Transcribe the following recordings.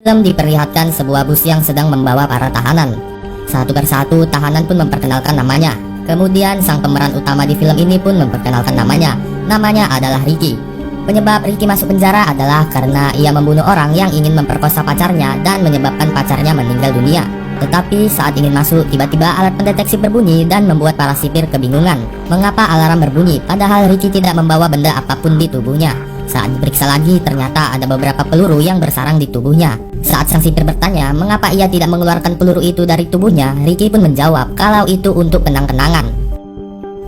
Film diperlihatkan sebuah bus yang sedang membawa para tahanan. Satu persatu tahanan pun memperkenalkan namanya. Kemudian sang pemeran utama di film ini pun memperkenalkan namanya. Namanya adalah Ricky. Penyebab Ricky masuk penjara adalah karena ia membunuh orang yang ingin memperkosa pacarnya dan menyebabkan pacarnya meninggal dunia. Tetapi saat ingin masuk, tiba-tiba alat pendeteksi berbunyi dan membuat para sipir kebingungan. Mengapa alarm berbunyi padahal Ricky tidak membawa benda apapun di tubuhnya? Saat diperiksa lagi, ternyata ada beberapa peluru yang bersarang di tubuhnya. Saat sang sipir bertanya mengapa ia tidak mengeluarkan peluru itu dari tubuhnya, Ricky pun menjawab kalau itu untuk kenang-kenangan.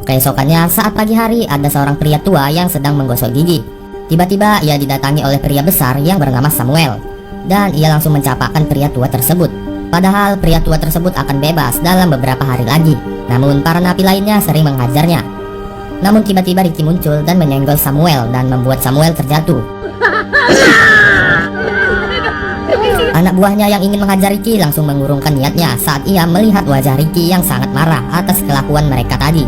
Keesokannya saat pagi hari, ada seorang pria tua yang sedang menggosok gigi. Tiba-tiba ia didatangi oleh pria besar yang bernama Samuel, dan ia langsung mencapakan pria tua tersebut. Padahal pria tua tersebut akan bebas dalam beberapa hari lagi. Namun para napi lainnya sering menghajarnya. Namun tiba-tiba Ricky muncul dan menyenggol Samuel dan membuat Samuel terjatuh. Anak buahnya yang ingin menghajar Ricky langsung mengurungkan niatnya saat ia melihat wajah Ricky yang sangat marah atas kelakuan mereka tadi.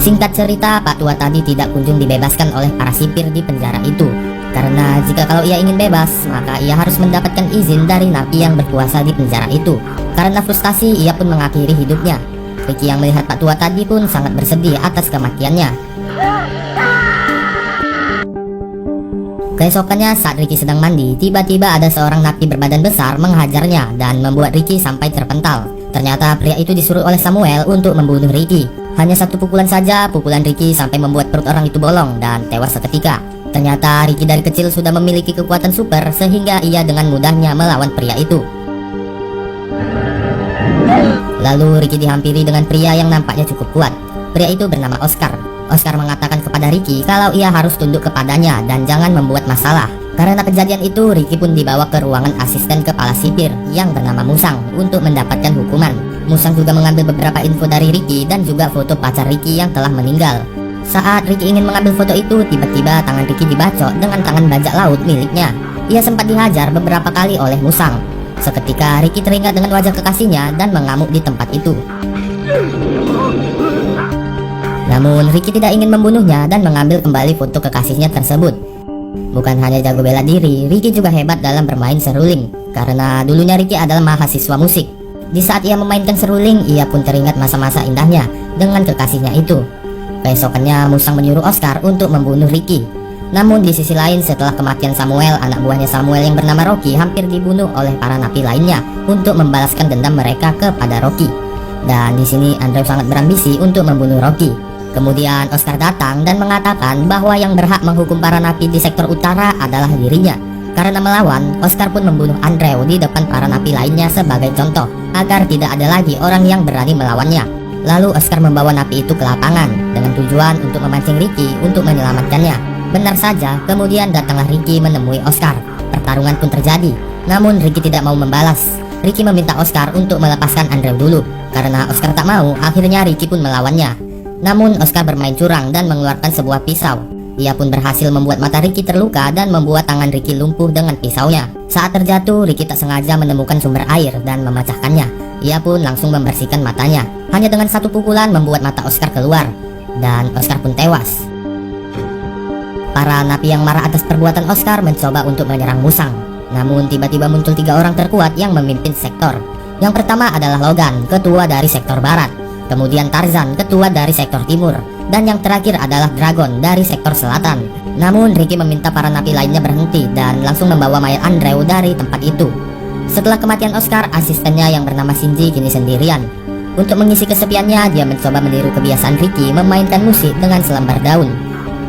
Singkat cerita, Pak Tua tadi tidak kunjung dibebaskan oleh para sipir di penjara itu. Karena jika kalau ia ingin bebas, maka ia harus mendapatkan izin dari napi yang berkuasa di penjara itu. Karena frustasi, ia pun mengakhiri hidupnya. Ricky yang melihat Pak Tua tadi pun sangat bersedih atas kematiannya. Keesokannya saat Ricky sedang mandi, tiba-tiba ada seorang napi berbadan besar menghajarnya dan membuat Ricky sampai terpental. Ternyata pria itu disuruh oleh Samuel untuk membunuh Ricky. Hanya satu pukulan saja, pukulan Ricky sampai membuat perut orang itu bolong dan tewas seketika. Ternyata Ricky dari kecil sudah memiliki kekuatan super sehingga ia dengan mudahnya melawan pria itu. Lalu Ricky dihampiri dengan pria yang nampaknya cukup kuat. Pria itu bernama Oscar. Oscar mengatakan kepada Ricky kalau ia harus tunduk kepadanya dan jangan membuat masalah. Karena kejadian itu, Ricky pun dibawa ke ruangan asisten kepala sipir yang bernama Musang untuk mendapatkan hukuman. Musang juga mengambil beberapa info dari Ricky dan juga foto pacar Ricky yang telah meninggal. Saat Ricky ingin mengambil foto itu, tiba-tiba tangan Ricky dibacok dengan tangan bajak laut miliknya. Ia sempat dihajar beberapa kali oleh Musang. Seketika Ricky teringat dengan wajah kekasihnya dan mengamuk di tempat itu. Namun Ricky tidak ingin membunuhnya dan mengambil kembali foto kekasihnya tersebut. Bukan hanya jago bela diri, Ricky juga hebat dalam bermain seruling. Karena dulunya Ricky adalah mahasiswa musik. Di saat ia memainkan seruling, ia pun teringat masa-masa indahnya dengan kekasihnya itu. Keesokannya Musang menyuruh Oscar untuk membunuh Ricky. Namun di sisi lain, setelah kematian Samuel, anak buahnya Samuel yang bernama Rocky hampir dibunuh oleh para napi lainnya untuk membalaskan dendam mereka kepada Rocky. Dan di sini Andrew sangat berambisi untuk membunuh Rocky. Kemudian Oscar datang dan mengatakan bahwa yang berhak menghukum para napi di sektor utara adalah dirinya. Karena melawan, Oscar pun membunuh Andrew di depan para napi lainnya sebagai contoh agar tidak ada lagi orang yang berani melawannya. Lalu Oscar membawa napi itu ke lapangan dengan tujuan untuk memancing Ricky untuk menyelamatkannya. Benar saja, kemudian datanglah Ricky menemui Oscar. Pertarungan pun terjadi, namun Ricky tidak mau membalas. Ricky meminta Oscar untuk melepaskan Andrew dulu. Karena Oscar tak mau, akhirnya Ricky pun melawannya. Namun Oscar bermain curang dan mengeluarkan sebuah pisau. Ia pun berhasil membuat mata Ricky terluka dan membuat tangan Ricky lumpuh dengan pisaunya. Saat terjatuh, Ricky tak sengaja menemukan sumber air dan memecahkannya. Ia pun langsung membersihkan matanya. Hanya dengan satu pukulan membuat mata Oscar keluar. Dan Oscar pun tewas. Para napi yang marah atas perbuatan Oscar mencoba untuk menyerang Musang. Namun tiba-tiba muncul 3 orang terkuat yang memimpin sektor. Yang pertama adalah Logan, ketua dari sektor barat. Kemudian Tarzan, ketua dari sektor timur. Dan yang terakhir adalah Dragon dari sektor selatan. Namun Ricky meminta para napi lainnya berhenti dan langsung membawa mayat Andrew dari tempat itu. Setelah kematian Oscar, asistennya yang bernama Shinji kini sendirian. Untuk mengisi kesepiannya, dia mencoba meniru kebiasaan Ricky memainkan musik dengan selembar daun.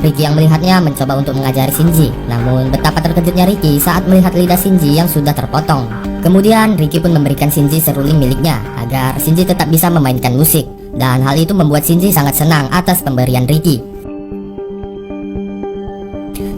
Ricky yang melihatnya mencoba untuk mengajari Shinji. Namun betapa terkejutnya Ricky saat melihat lidah Shinji yang sudah terpotong. Kemudian Ricky pun memberikan Shinji seruling miliknya agar Shinji tetap bisa memainkan musik. Dan hal itu membuat Shinji sangat senang atas pemberian Ricky.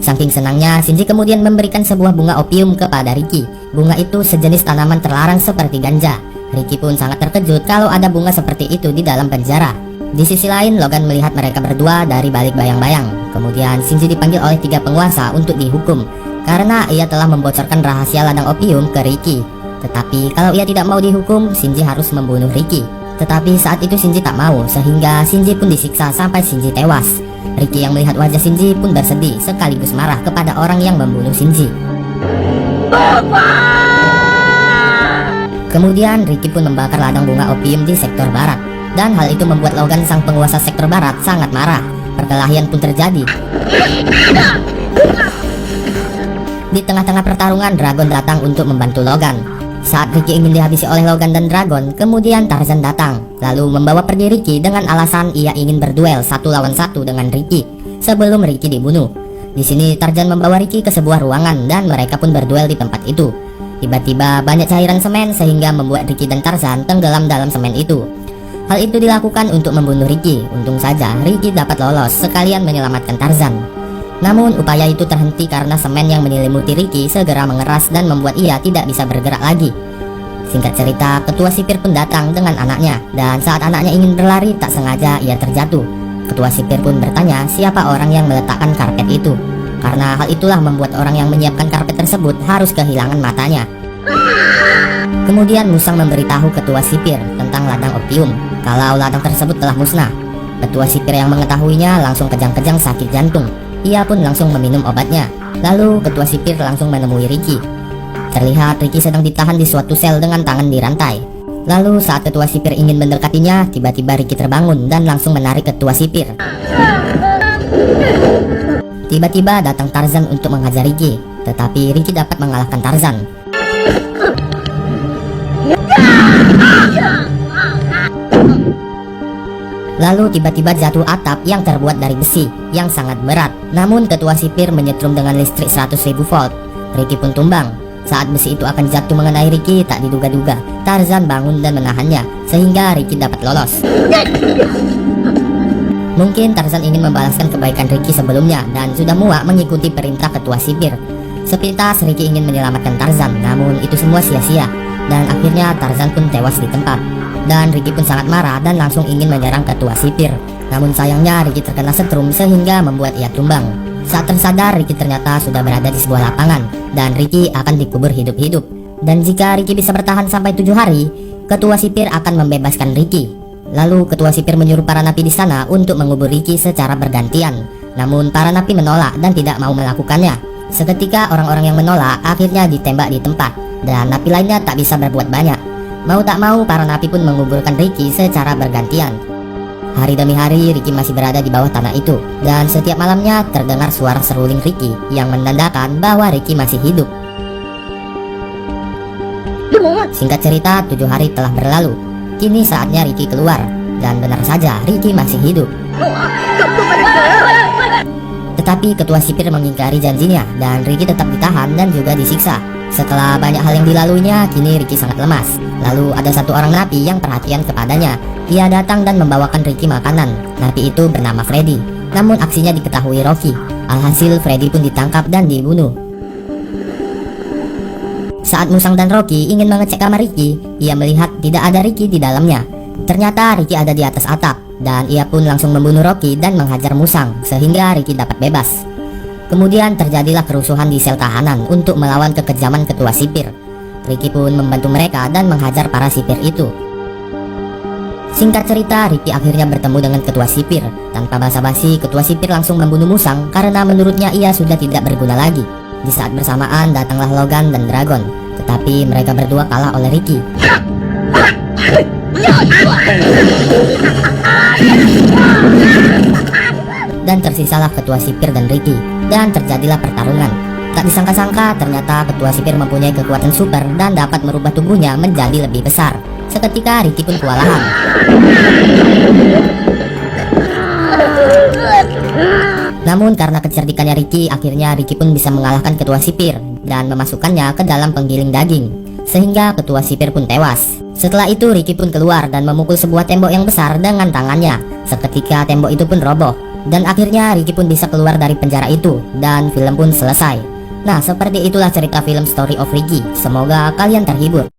Saking senangnya, Shinji kemudian memberikan sebuah bunga opium kepada Ricky. Bunga itu sejenis tanaman terlarang seperti ganja. Ricky pun sangat terkejut kalau ada bunga seperti itu di dalam penjara. Di sisi lain, Logan melihat mereka berdua dari balik bayang-bayang. Kemudian Shinji dipanggil oleh 3 penguasa untuk dihukum karena ia telah membocorkan rahasia ladang opium ke Ricky. Tetapi kalau ia tidak mau dihukum, Shinji harus membunuh Ricky. Tetapi saat itu Shinji tak mau, sehingga Shinji pun disiksa sampai Shinji tewas. Ricky yang melihat wajah Shinji pun bersedih sekaligus marah kepada orang yang membunuh Shinji. Kemudian Ricky pun membakar ladang bunga opium di sektor barat, dan hal itu membuat Logan sang penguasa sektor barat sangat marah. Perkelahian pun terjadi. Di tengah-tengah pertarungan, Dragon datang untuk membantu Logan. Saat Ricky ingin dihabisi oleh Logan dan Dragon, kemudian Tarzan datang, lalu membawa pergi Ricky dengan alasan ia ingin berduel 1 lawan 1 dengan Ricky sebelum Ricky dibunuh. Di sini Tarzan membawa Ricky ke sebuah ruangan dan mereka pun berduel di tempat itu. Tiba-tiba banyak cairan semen sehingga membuat Ricky dan Tarzan tenggelam dalam semen itu. Hal itu dilakukan untuk membunuh Ricky. Untung saja Ricky dapat lolos sekalian menyelamatkan Tarzan. Namun upaya itu terhenti karena semen yang menyelimuti Ricky segera mengeras dan membuat ia tidak bisa bergerak lagi. Singkat cerita, ketua sipir pun datang dengan anaknya, dan saat anaknya ingin berlari tak sengaja ia terjatuh. Ketua sipir pun bertanya siapa orang yang meletakkan karpet itu, karena hal itulah membuat orang yang menyiapkan karpet tersebut harus kehilangan matanya. Kemudian Musang memberitahu ketua sipir tentang ladang opium kalau ladang tersebut telah musnah. Ketua sipir yang mengetahuinya langsung kejang-kejang sakit jantung. Ia pun langsung meminum obatnya. Lalu ketua sipir langsung menemui Ricky. Terlihat Ricky sedang ditahan di suatu sel dengan tangan dirantai. Lalu saat ketua sipir ingin mendekatinya, tiba-tiba Ricky terbangun dan langsung menarik ketua sipir. Tiba-tiba datang Tarzan untuk menghajar Ricky, tetapi Ricky dapat mengalahkan Tarzan. Lalu tiba-tiba jatuh atap yang terbuat dari besi yang sangat berat. Namun ketua sipir menyetrum dengan listrik 100.000 volt. Ricky pun tumbang. Saat besi itu akan jatuh mengenai Ricky, tak diduga-duga Tarzan bangun dan menahannya sehingga Ricky dapat lolos. Mungkin Tarzan ingin membalaskan kebaikan Ricky sebelumnya dan sudah muak mengikuti perintah ketua sipir. Sepintas Ricky ingin menyelamatkan Tarzan, namun itu semua sia-sia. Dan akhirnya Tarzan pun tewas di tempat. Dan Ricky pun sangat marah dan langsung ingin menyerang ketua sipir. Namun sayangnya Ricky terkena setrum sehingga membuat ia tumbang. Saat tersadar, Ricky ternyata sudah berada di sebuah lapangan dan Ricky akan dikubur hidup-hidup. Dan jika Ricky bisa bertahan sampai 7 hari, ketua sipir akan membebaskan Ricky. Lalu ketua sipir menyuruh para napi di sana untuk mengubur Ricky secara bergantian. Namun para napi menolak dan tidak mau melakukannya. Seketika orang-orang yang menolak akhirnya ditembak di tempat dan napi lainnya tak bisa berbuat banyak. Mau tak mau para napi pun menguburkan Ricky secara bergantian. Hari demi hari Ricky masih berada di bawah tanah itu, dan setiap malamnya terdengar suara seruling Ricky yang menandakan bahwa Ricky masih hidup. Singkat cerita, 7 hari telah berlalu. Kini saatnya Ricky keluar, dan benar saja Ricky masih hidup. Tetapi ketua sipir mengingkari janjinya dan Ricky tetap ditahan dan juga disiksa. Setelah banyak hal yang dilaluinya, kini Ricky sangat lemas. Lalu ada satu orang napi yang perhatian kepadanya. Ia datang dan membawakan Ricky makanan. Napi itu bernama Freddy. Namun aksinya diketahui Rocky. Alhasil Freddy pun ditangkap dan dibunuh. Saat Musang dan Rocky ingin mengecek kamar Ricky, ia melihat tidak ada Ricky di dalamnya. Ternyata Ricky ada di atas atap, dan ia pun langsung membunuh Rocky dan menghajar Musang sehingga Ricky dapat bebas. Kemudian terjadilah kerusuhan di sel tahanan untuk melawan kekejaman ketua sipir. Ricky pun membantu mereka dan menghajar para sipir itu. Singkat cerita, Ricky akhirnya bertemu dengan ketua sipir. Tanpa basa-basi, ketua sipir langsung membunuh Musang karena menurutnya ia sudah tidak berguna lagi. Di saat bersamaan datanglah Logan dan Dragon, tetapi mereka berdua kalah oleh Ricky. Dan tersisalah ketua sipir dan Ricky, dan terjadilah pertarungan. Tak disangka-sangka ternyata ketua sipir mempunyai kekuatan super dan dapat merubah tubuhnya menjadi lebih besar. Seketika Ricky pun kewalahan. Namun karena kecerdikannya Ricky, akhirnya Ricky pun bisa mengalahkan ketua sipir dan memasukkannya ke dalam penggiling daging, sehingga ketua sipir pun tewas. Setelah itu Ricky pun keluar dan memukul sebuah tembok yang besar dengan tangannya. Seketika tembok itu pun roboh, dan akhirnya Ricky pun bisa keluar dari penjara itu, dan film pun selesai. Nah, seperti itulah cerita film Story of Ricky. Semoga kalian terhibur.